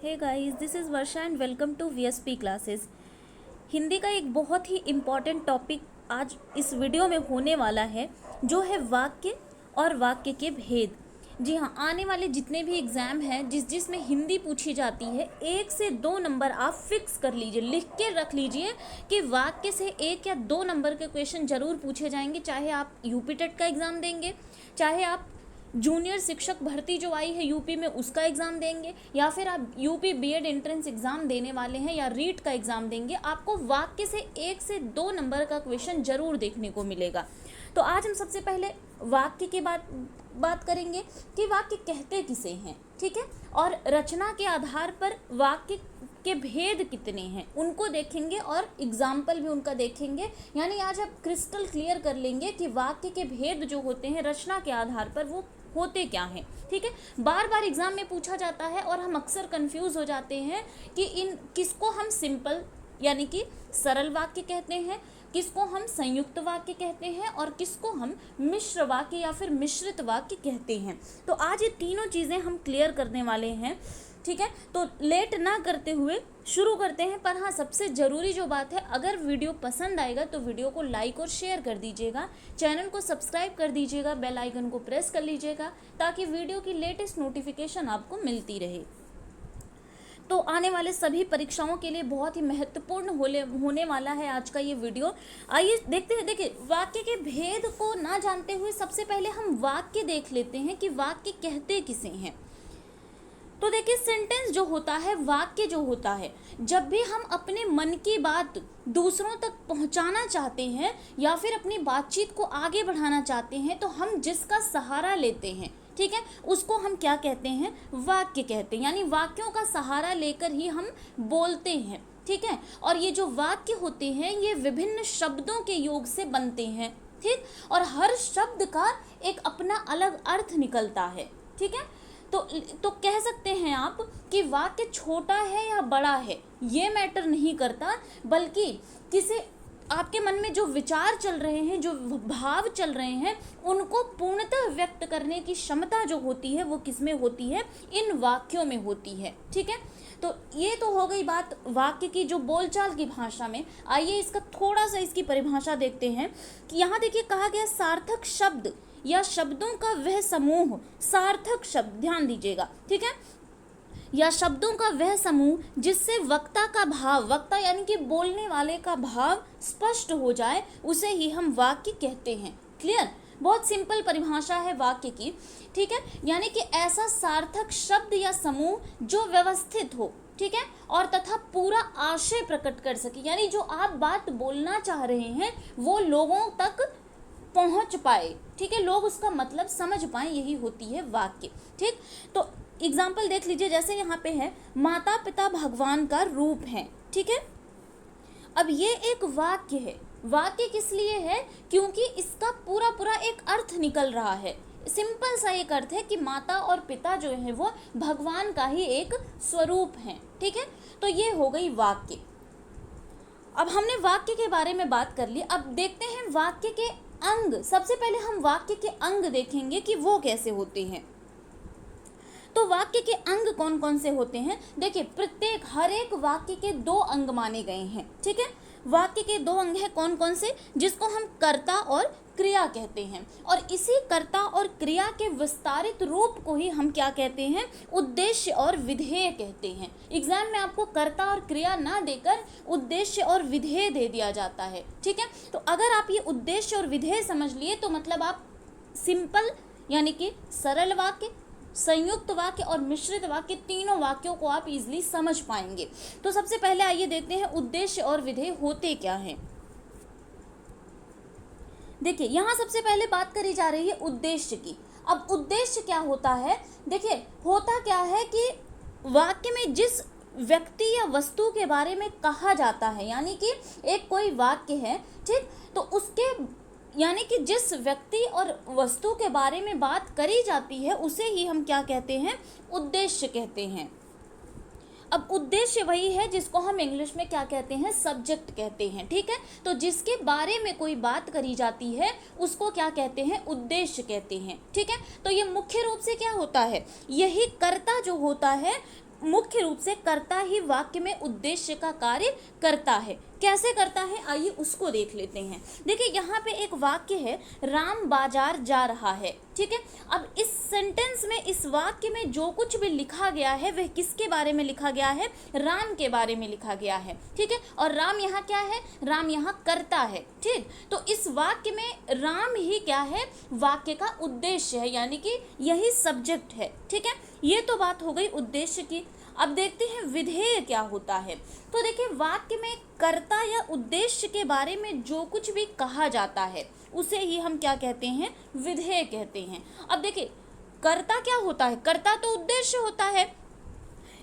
Hey guys, this is Varsha and welcome to VSP classes. Hindi का एक बहुत ही इम्पॉर्टेंट टॉपिक आज इस वीडियो में होने वाला है, जो है वाक्य और वाक्य के भेद। जी हाँ, आने वाले जितने भी एग्ज़ाम हैं जिसमें हिंदी पूछी जाती है, 1 से 2 नंबर आप फिक्स कर लीजिए, लिख के रख लीजिए कि वाक्य से 1 या 2 नंबर के क्वेश्चन ज़रूर पूछे जाएंगे। चाहे आप यूपी टेट का एग्ज़ाम देंगे, चाहे आप जूनियर शिक्षक भर्ती जो आई है यूपी में उसका एग्ज़ाम देंगे, या फिर आप यूपी बीएड एंट्रेंस एग्ज़ाम देने वाले हैं या रीट का एग्ज़ाम देंगे, आपको वाक्य से 1 से 2 नंबर का क्वेश्चन ज़रूर देखने को मिलेगा। तो आज हम सबसे पहले वाक्य की बात करेंगे कि वाक्य कहते किसे हैं, ठीक है, और रचना के आधार पर वाक्य के भेद कितने हैं उनको देखेंगे और एग्जाम्पल भी उनका देखेंगे। यानी आज आप क्रिस्टल क्लियर कर लेंगे कि वाक्य के भेद जो होते हैं रचना के आधार पर वो होते क्या हैं, ठीक है। बार बार एग्जाम में पूछा जाता है और हम अक्सर कंफ्यूज हो जाते हैं कि इन किसको हम सिंपल यानी कि सरल वाक्य कहते हैं, किसको हम संयुक्त वाक्य कहते हैं और किसको हम मिश्र वाक्य या फिर मिश्रित वाक्य कहते हैं। तो आज ये तीनों चीज़ें हम क्लियर करने वाले हैं, ठीक है। तो लेट ना करते हुए शुरू करते हैं। पर हाँ, सबसे ज़रूरी जो बात है, अगर वीडियो पसंद आएगा तो वीडियो को लाइक और शेयर कर दीजिएगा, चैनल को सब्सक्राइब कर दीजिएगा, बेल आइकन को प्रेस कर लीजिएगा ताकि वीडियो की लेटेस्ट नोटिफिकेशन आपको मिलती रहे। तो आने वाले सभी परीक्षाओं के लिए बहुत ही महत्वपूर्ण होने वाला है आज का ये वीडियो। आइए देखते हैं। देखिए, वाक्य के भेद को ना जानते हुए सबसे पहले हम वाक्य देख लेते हैं कि वाक्य कहते किसे हैं। तो देखिए, सेंटेंस जो होता है, वाक्य जो होता है, जब भी हम अपने मन की बात दूसरों तक पहुंचाना चाहते हैं या फिर अपनी बातचीत को आगे बढ़ाना चाहते हैं तो हम जिसका सहारा लेते हैं, ठीक है, उसको हम क्या कहते हैं, वाक्य कहते हैं। यानी वाक्यों का सहारा लेकर ही हम बोलते हैं, ठीक है। और ये जो वाक्य होते हैं ये विभिन्न शब्दों के योग से बनते हैं, ठीक, और हर शब्द का एक अपना अलग अर्थ निकलता है, ठीक है। तो कह सकते हैं आप कि वाक्य छोटा है या बड़ा है ये मैटर नहीं करता, बल्कि किसी आपके मन में जो विचार चल रहे हैं, जो भाव चल रहे हैं, उनको पूर्णतः व्यक्त करने की क्षमता जो होती है वो किस में होती है, इन वाक्यों में होती है, ठीक है। तो ये तो हो गई बात वाक्य की जो बोलचाल की भाषा में। आइए इसका थोड़ा सा इसकी परिभाषा देखते हैं कि यहाँ देखिए कहा गया सार्थक शब्द या शब्दों का वह समूह, सार्थक शब्द ध्यान दीजिएगा, ठीक है, या शब्दों का वह समूह जिससे वक्ता का भाव, वक्ता यानी कि बोलने वाले का भाव स्पष्ट हो जाए, उसे ही हम वाक्य कहते हैं। क्लियर? बहुत सिंपल परिभाषा है वाक्य की, ठीक है। यानी कि ऐसा सार्थक शब्द या समूह जो व्यवस्थित हो, ठीक है, और तथा पूरा आशय प्रकट कर सके, यानी जो आप बात बोलना चाह रहे हैं वो लोगों तक पहुंच पाए, ठीक है, लोग उसका मतलब समझ पाए, यही होती है वाक्य, ठीक। तो एग्जाम्पल देख लीजिए, जैसे यहाँ पे है माता पिता भगवान का रूप है, ठीक है। अब ये एक वाक्य है। वाक्य किस लिए है? क्योंकि इसका पूरा एक अर्थ निकल रहा है। सिंपल सा एक अर्थ है कि माता और पिता जो है वो भगवान का ही एक स्वरूप है, ठीक है। तो ये हो गई वाक्य। अब हमने वाक्य के बारे में बात कर ली, अब देखते हैं वाक्य के अंग। सबसे पहले हम वाक्य के अंग देखेंगे कि वो कैसे होते हैं। तो वाक्य के अंग कौन कौन से होते हैं? देखिए, हर एक वाक्य के 2 अंग माने गए हैं, ठीक है। वाक्य के 2 अंग हैं कौन कौन से? जिसको हम कर्ता और क्रिया कहते हैं, और इसी कर्ता और क्रिया के विस्तारित रूप को ही हम क्या कहते हैं? उद्देश्य और विधेय कहते हैं। एग्जाम में आपको कर्ता और क्रिया ना देकर उद्देश्य और विधेय दे दिया जाता है, ठीक है। तो अगर आप ये उद्देश्य और विधेय समझ लिए तो मतलब आप सिंपल यानी कि सरल वाक्य, संयुक्त वाक्य और मिश्रित वाक्य, तीनों वाक्यों को आप इजीली समझ पाएंगे। तो सबसे पहले आइए देखते हैं उद्देश्य और विधेय होते क्या हैं। देखिए, यहाँ सबसे पहले बात करी जा रही है उद्देश्य की। अब उद्देश्य क्या होता है? देखिए, होता क्या है कि वाक्य में जिस व्यक्ति या वस्तु के बारे में कहा जाता है, यानी कि एक कोई वाक्य है, ठीक, तो उसके यानी कि जिस व्यक्ति और वस्तु के बारे में बात करी जाती है उसे ही हम क्या कहते हैं? उद्देश्य कहते हैं। अब उद्देश्य वही है जिसको हम इंग्लिश में क्या कहते हैं? सब्जेक्ट कहते हैं, ठीक है। तो जिसके बारे में कोई बात करी जाती है उसको क्या कहते हैं? उद्देश्य कहते हैं, ठीक है। तो ये मुख्य रूप से क्या होता है? यही कर्ता जो होता है मुख्य रूप से कर्ता ही वाक्य में उद्देश्य का कार्य करता है। कैसे करता है, आइए उसको देख लेते हैं। देखिए यहाँ पे एक वाक्य है, राम बाजार जा रहा है, ठीक है। अब इस सेंटेंस में, इस वाक्य में जो कुछ भी लिखा गया है वह किसके बारे में लिखा गया है, राम के बारे में लिखा गया है, ठीक है। और राम यहाँ क्या है, राम यहाँ कर्ता है, ठीक। तो इस वाक्य में राम ही क्या है, वाक्य का उद्देश्य है, यानी कि यही सब्जेक्ट है, ठीक है। ये तो बात हो गई उद्देश्य की। अब देखते हैं विधेय क्या होता है। तो देखिए वाक्य में कर्ता या उद्देश्य के बारे में जो कुछ भी कहा जाता है उसे ही हम क्या कहते हैं, विधेय कहते हैं। अब देखिए कर्ता क्या होता है, कर्ता तो उद्देश्य होता है,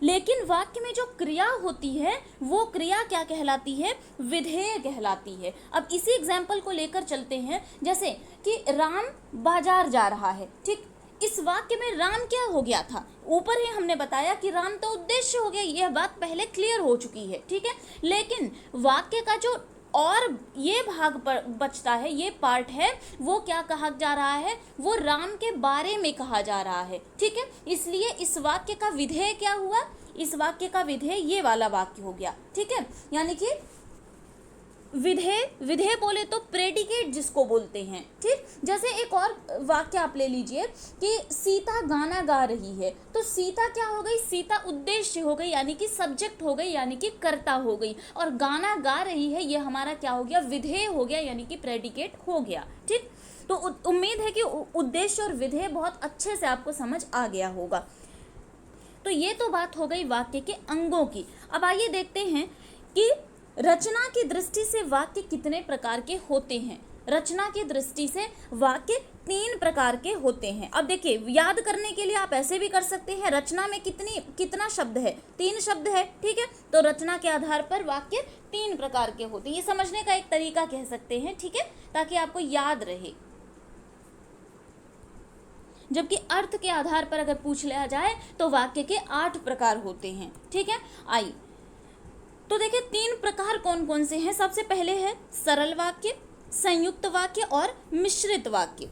लेकिन वाक्य में जो क्रिया होती है वो क्रिया क्या कहलाती है, विधेय कहलाती है। अब इसी एग्जाम्पल को लेकर चलते हैं, जैसे कि राम बाजार जा रहा है, ठीक। इस वाक्य में राम क्या हो गया था, ऊपर ही हमने बताया कि राम तो उद्देश्य हो गया, यह बात पहले क्लियर हो चुकी है, ठीक है। लेकिन वाक्य का जो और ये भाग पर बचता है, ये पार्ट है, वो क्या कहा जा रहा है, वो राम के बारे में कहा जा रहा है, ठीक है। इसलिए इस वाक्य का विधेय क्या हुआ, इस वाक्य का विधेय ये वाला वाक्य हो गया, ठीक है। यानी कि विधेय बोले तो प्रेडिकेट जिसको बोलते हैं, ठीक। जैसे एक और वाक्य आप ले लीजिए कि सीता गाना गा रही है, तो सीता क्या हो गई, सीता उद्देश्य हो गई, यानी कि सब्जेक्ट हो गई, यानी कि कर्ता हो गई। और गाना गा रही है, ये हमारा क्या हो गया, विधेय हो गया, यानी कि प्रेडिकेट हो गया, ठीक। तो उम्मीद है कि उद्देश्य और विधेय बहुत अच्छे से आपको समझ आ गया होगा। तो ये तो बात हो गई वाक्य के अंगों की। अब आइए देखते हैं कि रचना की दृष्टि से वाक्य कितने प्रकार के होते हैं। रचना की दृष्टि से वाक्य 3 प्रकार के होते हैं। अब देखिए याद करने के लिए आप ऐसे भी कर सकते हैं, रचना में कितना शब्द है, 3 शब्द है, ठीक है। तो रचना के आधार पर वाक्य 3 प्रकार के होते हैं, ये समझने का एक तरीका कह सकते हैं, ठीक है, ताकि आपको याद रहे। जबकि अर्थ के आधार पर अगर पूछ लिया जाए तो वाक्य के 8 प्रकार होते हैं, ठीक है। आइए तो देखिए 3 प्रकार कौन कौन से हैं। सबसे पहले है सरल वाक्य, संयुक्त वाक्य और मिश्रित वाक्य।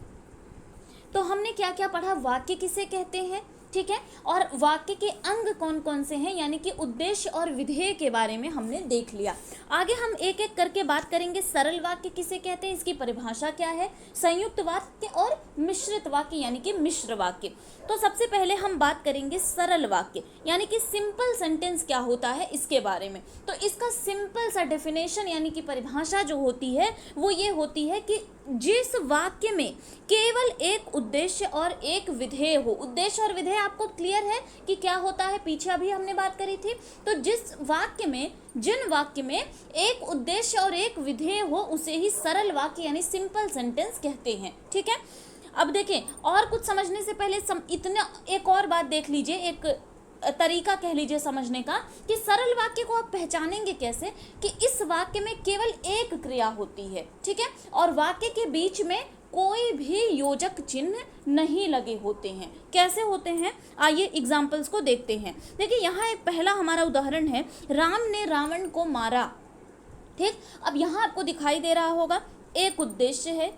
तो हमने क्या क्या पढ़ा, वाक्य किसे कहते हैं, ठीक है, और वाक्य के अंग कौन कौन से हैं, यानी कि उद्देश्य और विधेय के बारे में हमने देख लिया। आगे हम एक एक करके बात करेंगे। सरल वाक्य किसे कहते हैं, इसकी परिभाषा क्या है, संयुक्त वाक्य और मिश्रित वाक्य यानी कि मिश्र वाक्य। तो सबसे पहले हम बात करेंगे सरल वाक्य यानी कि सिंपल सेंटेंस क्या होता है इसके बारे में। तो इसका सिंपल सा डेफिनेशन यानी कि परिभाषा जो होती है वो ये होती है कि जिस वाक्य में केवल एक उद्देश्य और एक विधेय हो। उद्देश्य और विधेय आपको क्लियर है कि क्या होता है, पीछे अभी हमने बात करी थी। तो जिन वाक्य में एक उद्देश्य और एक विधेय हो उसे ही सरल वाक्य यानी सिंपल सेंटेंस कहते हैं, ठीक है। अब देखें और कुछ समझने से पहले इतना एक और बात देख लीजिए, एक तरीका कह लीजिए समझने का कि सरल वाक्य को आप पहचानेंगे कैसे, कि इस वाक्य में केवल एक क्रिया होती है, ठीक है, और वाक्य के बीच में कोई भी योजक चिन्ह नहीं लगे होते हैं। कैसे होते हैं, आइए एग्जाम्पल्स को देखते हैं। देखिए यहाँ एक पहला हमारा उदाहरण है, राम ने रावण को मारा, ठीक। अब यहाँ आपको दिखाई दे रहा होगा एक उद्देश्य है,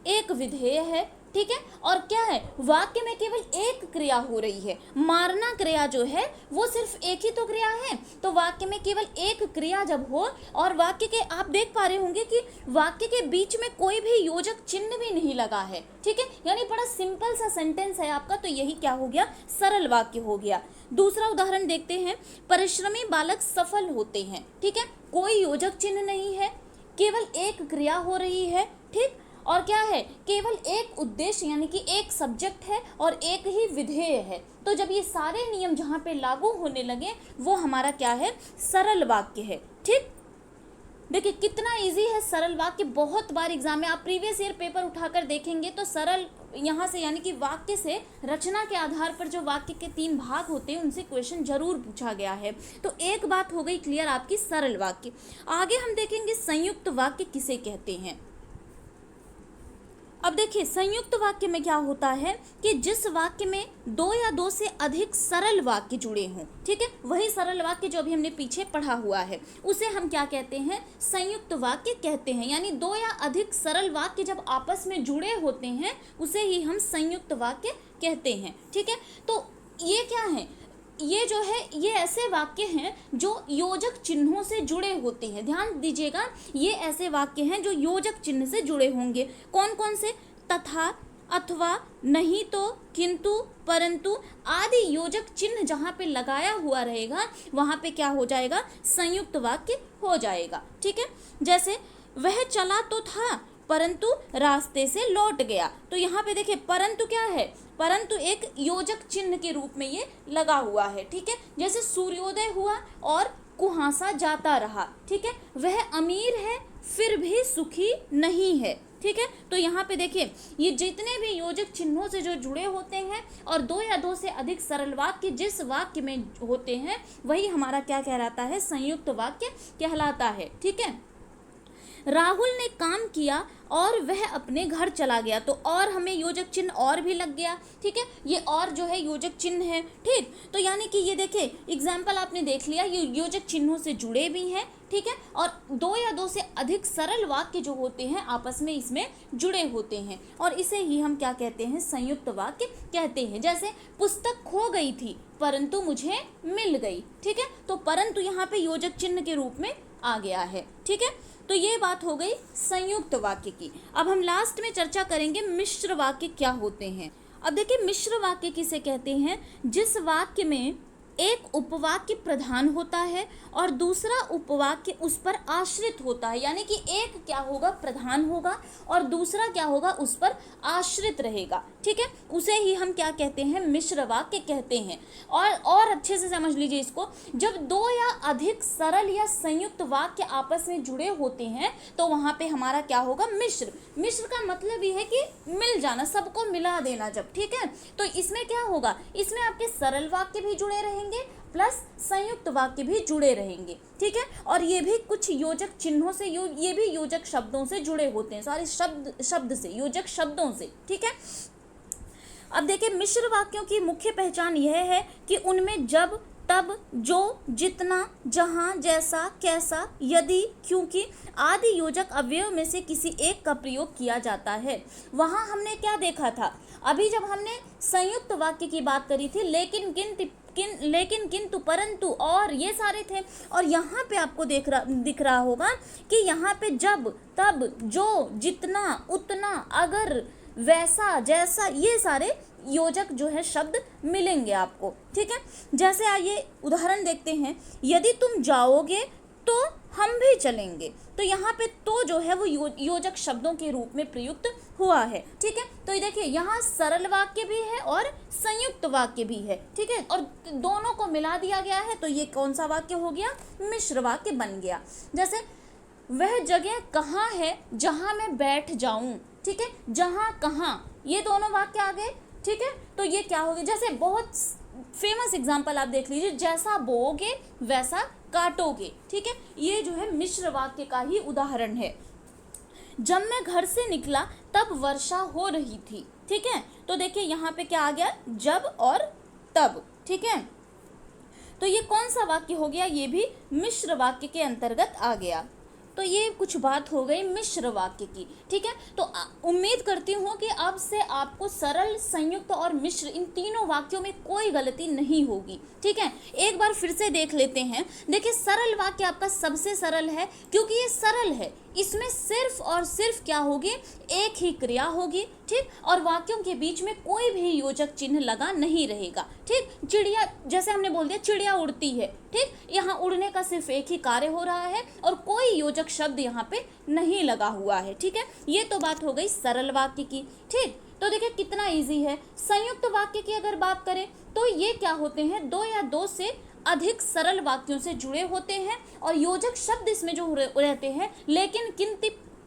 एक विधेय है, ठीक है, और क्या है, वाक्य में केवल एक क्रिया हो रही है। मारना क्रिया जो है वो सिर्फ एक ही तो क्रिया है। तो वाक्य में केवल एक क्रिया जब हो और वाक्य के आप देख पा रहे होंगे कि वाक्य के बीच में कोई भी योजक चिन्ह भी नहीं लगा है, ठीक है, यानी बड़ा सिंपल सा सेंटेंस है आपका। तो यही क्या हो गया, सरल वाक्य हो गया। दूसरा उदाहरण देखते हैं, परिश्रमी बालक सफल होते हैं, ठीक है, कोई योजक चिन्ह नहीं है, केवल एक क्रिया हो रही है, ठीक, और क्या है, केवल एक उद्देश्य यानी कि एक सब्जेक्ट है और एक ही विधेय है। तो जब ये सारे नियम जहाँ पे लागू होने लगे वो हमारा क्या है, सरल वाक्य है, ठीक। देखिए कितना इजी है सरल वाक्य। बहुत बार एग्जाम में आप प्रीवियस ईयर पेपर उठाकर देखेंगे तो सरल यहाँ से यानी कि वाक्य से रचना के आधार पर जो वाक्य के 3 भाग होते हैं उनसे क्वेश्चन जरूर पूछा गया है। तो एक बात हो गई क्लियर आपकी, सरल वाक्य। आगे हम देखेंगे संयुक्त वाक्य किसे कहते हैं। अब देखिए संयुक्त वाक्य में क्या होता है कि जिस वाक्य में 2 या 2 से अधिक सरल वाक्य जुड़े हों, ठीक है, वही सरल वाक्य जो अभी हमने पीछे पढ़ा हुआ है उसे हम क्या कहते हैं, संयुक्त वाक्य कहते हैं। यानी 2 या अधिक सरल वाक्य जब आपस में जुड़े होते हैं उसे ही हम संयुक्त वाक्य कहते हैं, ठीक है। तो ये क्या है, ये जो है ये ऐसे वाक्य हैं जो योजक चिन्हों से जुड़े होते हैं। ध्यान दीजिएगा, ये ऐसे वाक्य हैं जो योजक चिन्ह से जुड़े होंगे। कौन कौन से? तथा, अथवा, नहीं तो, किंतु, परंतु आदि योजक चिन्ह जहाँ पे लगाया हुआ रहेगा वहाँ पे क्या हो जाएगा? संयुक्त वाक्य हो जाएगा। ठीक है, जैसे वह चला तो था परंतु रास्ते से लौट गया। तो यहाँ पे देखिए परंतु क्या है? परंतु एक योजक चिन्ह के रूप में ये लगा हुआ है। ठीक है, जैसे सूर्योदय हुआ और कुहासा जाता रहा। ठीक है, वह अमीर है फिर भी सुखी नहीं है। ठीक है, तो यहाँ पे देखिए ये जितने भी योजक चिन्हों से जो जुड़े होते हैं और दो या दो से अधिक सरल वाक्य जिस वाक्य में होते हैं वही हमारा क्या कहलाता है? संयुक्त वाक्य कहलाता है। ठीक है, राहुल ने काम किया और वह अपने घर चला गया। तो और हमें योजक चिन्ह और भी लग गया। ठीक है, ये और जो है योजक चिन्ह है। ठीक, तो यानी कि ये देखिए एग्जाम्पल आपने देख लिया, ये योजक चिन्हों से जुड़े भी हैं। ठीक है, और दो या दो से अधिक सरल वाक्य जो होते हैं आपस में इसमें जुड़े होते हैं और इसे ही हम क्या कहते हैं? संयुक्त वाक्य कहते हैं। जैसे पुस्तक खो गई थी परंतु मुझे मिल गई। ठीक है, तो परंतु यहाँ पे योजक चिन्ह के रूप में आ गया है। ठीक है, तो ये बात हो गई संयुक्त वाक्य की। अब हम लास्ट में चर्चा करेंगे मिश्र वाक्य क्या होते हैं। अब देखिए मिश्र वाक्य किसे कहते हैं? जिस वाक्य में एक उपवाक्य प्रधान होता है और दूसरा उपवाक्य उस पर आश्रित होता है। यानी कि एक क्या होगा? प्रधान होगा और दूसरा क्या होगा? उस पर आश्रित रहेगा। ठीक है, उसे ही हम क्या कहते हैं? मिश्र वाक्य कहते हैं। और अच्छे से समझ लीजिए इसको, जब दो या अधिक सरल या संयुक्त वाक्य आपस में जुड़े होते हैं तो वहाँ पे हमारा क्या होगा? मिश्र। मिश्र का मतलब ये है कि मिल जाना, सबको मिला देना जब। ठीक है, तो इसमें क्या होगा? इसमें आपके सरल वाक्य भी जुड़े रहेंगे प्लस संयुक्त वाक्य भी जुड़े रहेंगे। ठीक है, और ये भी कुछ योजक चिन्हों से ये भी योजक शब्दों से जुड़े होते हैं। सॉरी, शब्द से, योजक शब्दों से। ठीक है, अब देखिए मिश्र वाक्यों की मुख्य पहचान यह है कि उनमें जब, तब, जो, जितना, जहाँ, जैसा, कैसा, यदि, क्योंकि आदि योजक अवयव में से किसी एक का प्रयोग किया जाता है। वहाँ हमने क्या देखा था? अभी जब हमने संयुक्त वाक्य की बात करी थी लेकिन किंतु, परंतु और ये सारे थे। और यहाँ पे आपको दिख रहा होगा कि यहाँ पे जब, तब, जो, जितना, उतना, अगर, वैसा, जैसा, ये सारे योजक जो है शब्द मिलेंगे आपको। ठीक है, जैसे आइए उदाहरण देखते हैं। यदि तुम जाओगे तो हम भी चलेंगे। तो यहाँ पे तो जो है वो योजक शब्दों के रूप में प्रयुक्त हुआ है। ठीक है, तो ये देखिए यहाँ सरल वाक्य भी है और संयुक्त वाक्य भी है। ठीक है, और दोनों को मिला दिया गया है तो ये कौन सा वाक्य हो गया? मिश्र वाक्य बन गया। जैसे वह जगह कहाँ है जहाँ मैं बैठ जाऊं। ठीक है, जहाँ, कहाँ, ये दोनों वाक्य आ गए। ठीक है, तो ये क्या हो गया? जैसे बहुत फेमस एग्जांपल आप देख लीजिए, जैसा बोओगे वैसा काटोगे। ठीक है, ये जो है मिश्र वाक्य का ही उदाहरण है। जब मैं घर से निकला तब वर्षा हो रही थी। ठीक है, तो देखिए यहाँ पे क्या आ गया? जब और तब। ठीक है, तो ये कौन सा वाक्य हो गया? ये भी मिश्र वाक्य के अंतर्गत आ गया। तो ये कुछ बात हो गई मिश्र वाक्य की। ठीक है, तो उम्मीद करती हूँ कि अब से आपको सरल, संयुक्त और मिश्र इन तीनों वाक्यों में कोई गलती नहीं होगी। ठीक है, एक बार फिर से देख लेते हैं। देखिए सरल वाक्य आपका सबसे सरल है क्योंकि ये सरल है। इसमें सिर्फ और सिर्फ क्या होगी? एक ही क्रिया होगी। ठीक, और वाक्यों के बीच में कोई भी योजक चिन्ह लगा नहीं रहेगा। ठीक, चिड़िया, जैसे हमने बोल दिया चिड़िया उड़ती है। ठीक, यहाँ उड़ने का सिर्फ एक ही कार्य हो रहा है और कोई योजक शब्द यहाँ पे नहीं लगा हुआ है। ठीक है, ये तो बात हो गई सरल वाक्य की। ठीक, तो देखिए कितना इजी है। संयुक्त वाक्य की अगर बात करें तो ये क्या होते हैं? दो या दो से अधिक सरल वाक्यों से जुड़े होते हैं और योजक शब्द इसमें जो रहते हैं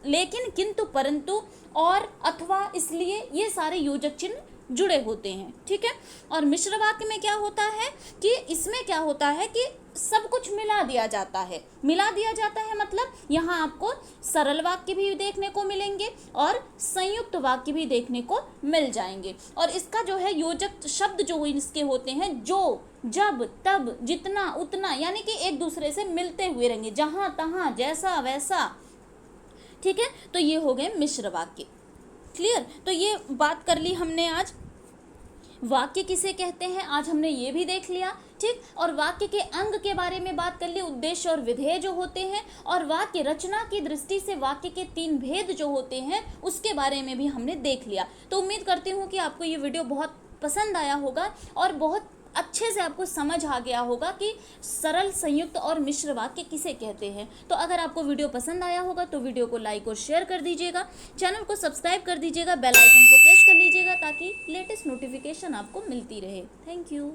लेकिन, किंतु, परंतु, और, अथवा, इसलिए, ये सारे योजक चिन्ह जुड़े होते हैं। ठीक है, और मिश्र वाक्य में क्या होता है कि इसमें क्या होता है कि सब कुछ मिला दिया जाता है। मिला दिया जाता है मतलब यहाँ आपको सरल वाक्य भी देखने को मिलेंगे और संयुक्त वाक्य भी देखने को मिल जाएंगे। और इसका जो है योजक शब्द जो इसके होते हैं, जो, जब, तब, जितना, उतना, यानी कि एक दूसरे से मिलते हुए रहेंगे, जहाँ, तहाँ, जैसा, वैसा। ठीक है, तो ये हो गए मिश्र वाक्य। क्लियर? तो ये बात कर ली हमने आज। वाक्य किसे कहते हैं आज हमने ये भी देख लिया। ठीक। और वाक्य के अंग के बारे में बात कर ली, उद्देश्य और विधेय जो होते हैं, और वाक्य रचना की दृष्टि से वाक्य के 3 भेद जो होते हैं उसके बारे में भी हमने देख लिया। तो उम्मीद करती हूँ कि आपको ये वीडियो बहुत पसंद आया होगा और बहुत अच्छे से आपको समझ आ गया होगा कि सरल, संयुक्त और मिश्र वाक्य किसे कहते हैं। तो अगर आपको वीडियो पसंद आया होगा तो वीडियो को लाइक और शेयर कर दीजिएगा, चैनल को सब्सक्राइब कर दीजिएगा, बेल आइकन को प्रेस कर लीजिएगा ताकि लेटेस्ट नोटिफिकेशन आपको मिलती रहे। Thank you.